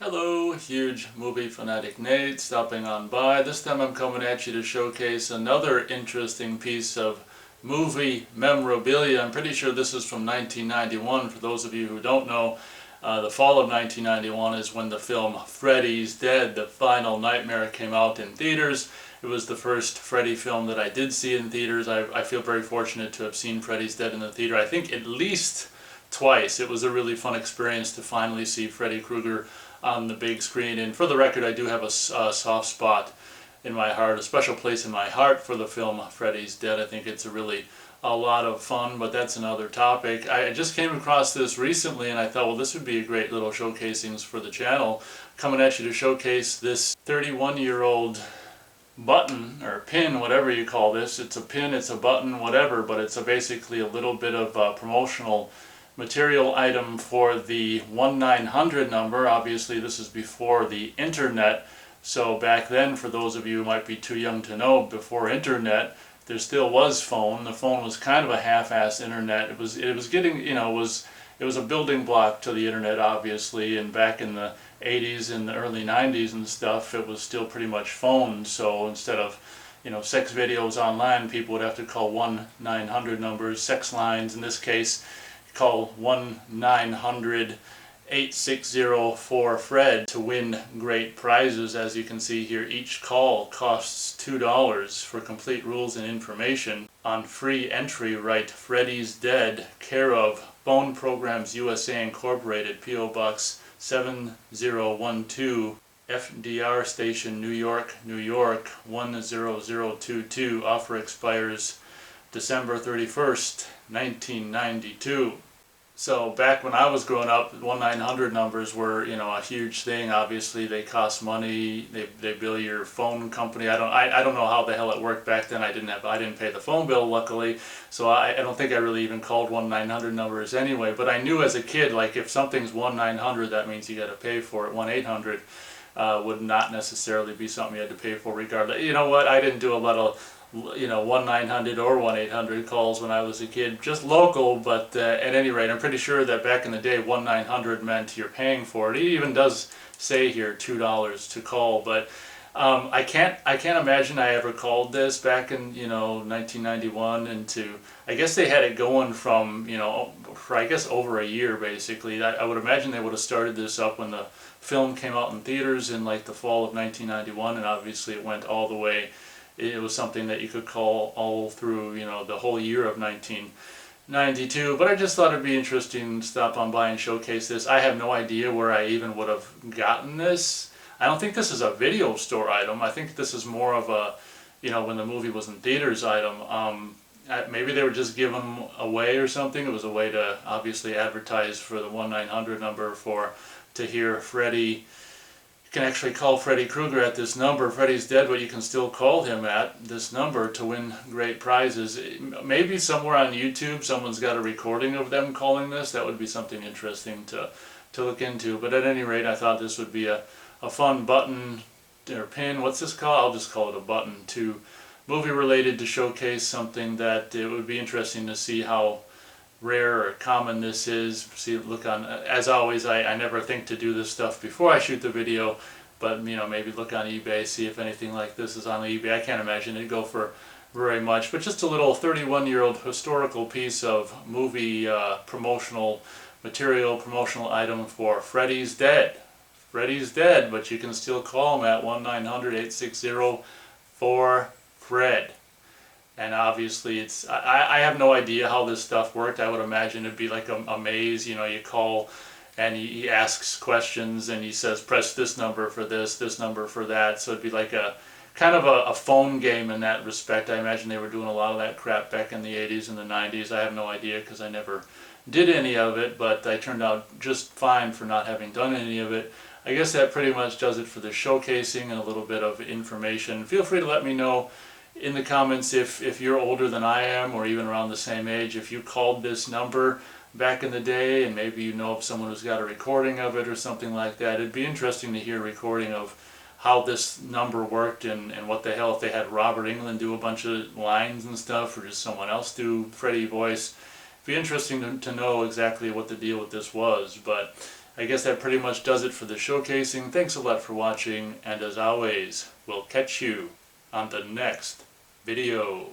Hello, huge movie fanatic Nate, stopping on by. This time I'm coming at you to showcase another interesting piece of movie memorabilia. I'm pretty sure this is from 1991. For those of you who don't know, the fall of 1991 is when the film Freddy's Dead, The Final Nightmare came out in theaters. It was the first Freddy film that I did see in theaters. I feel very fortunate to have seen Freddy's Dead in the theater, I think at least twice. It was a really fun experience to finally see Freddy Krueger on the big screen. And for the record, I do have a soft spot in my heart, a special place in my heart for the film Freddy's Dead. I think it's a lot of fun, but that's another topic. I just came across this recently and I thought, well, this would be a great little showcasings for the channel. Coming at you to showcase this 31-year-old button or pin, whatever you call this. It's a pin, it's a button, whatever, but it's basically a little bit of promotional material item for the 1-900 number. Obviously this is before the internet, so back then, for those of you who might be too young to know, before internet there still was phone. The phone was kind of a half-assed internet. It was getting, it was a building block to the internet, obviously, and back in the 80s and the early 90s and stuff, it was still pretty much phone. So instead of sex videos online, people would have to call 1-900 numbers, sex lines in this case. Call 1-900-860-4-FRED to win great prizes. As you can see here, each call costs $2. For complete rules and information on free entry, write Freddy's Dead, care of Phone Programs USA Incorporated, P.O. Box 7012, FDR Station, New York, New York 10022. Offer expires December 31st, 1992. So back when I was growing up, 1-900 numbers were, a huge thing. Obviously they cost money. They bill your phone company. I don't know how the hell it worked back then. I didn't pay the phone bill, luckily. So I don't think I really even called 1-900 numbers anyway. But I knew as a kid, like, if something's 1-900, that means you got to pay for it. 1-800 would not necessarily be something you had to pay for regardless. You know what? I didn't do a lot of 1-900 or 1-800 calls when I was a kid, just local, but at any rate, I'm pretty sure that back in the day 1-900 meant you're paying for it. It even does say here $2 to call, but I can't imagine I ever called this back in 1991 into, I guess they had it going from for I guess over a year basically. I would imagine they would have started this up when the film came out in theaters in like the fall of 1991, and obviously it went all the way. It was something that you could call all through, the whole year of 1992. But I just thought it'd be interesting to stop on by and showcase this. I have no idea where I even would have gotten this. I don't think this is a video store item. I think this is more of a, when the movie was in theaters item. Maybe they were just giving them away or something. It was a way to obviously advertise for the 1-900 number to hear Freddy. You can actually call Freddy Krueger at this number. Freddy's dead, but you can still call him at this number to win great prizes. Maybe somewhere on YouTube someone's got a recording of them calling this. That would be something interesting to look into. But at any rate, I thought this would be a fun button or pin. What's this called? I'll just call it a button to movie related, to showcase something that it would be interesting to see how rare or common this is. Look on, as always, I never think to do this stuff before I shoot the video, but maybe look on eBay, see if anything like this is on eBay. I can't imagine it'd go for very much, but just a little 31-year-old historical piece of movie promotional material, promotional item for Freddy's Dead. Freddy's dead, but you can still call him at 1-900-860-4-FRED. And obviously I have no idea how this stuff worked. I would imagine it'd be like a maze. You call and he asks questions and he says press this number for this number for that. So it'd be like a kind of a phone game in that respect. I imagine they were doing a lot of that crap back in the 80s and the 90s. I have no idea because I never did any of it, but I turned out just fine for not having done any of it. I guess that pretty much does it for the showcasing and a little bit of information. Feel free to let me know in the comments if you're older than I am, or even around the same age, if you called this number back in the day, and maybe you know of someone who's got a recording of it or something like that. It'd be interesting to hear a recording of how this number worked and what the hell, if they had Robert Englund do a bunch of lines and stuff, or just someone else do Freddy voice. It'd be interesting to know exactly what the deal with this was. But I guess that pretty much does it for the showcasing. Thanks a lot for watching, and as always, we'll catch you on the next video.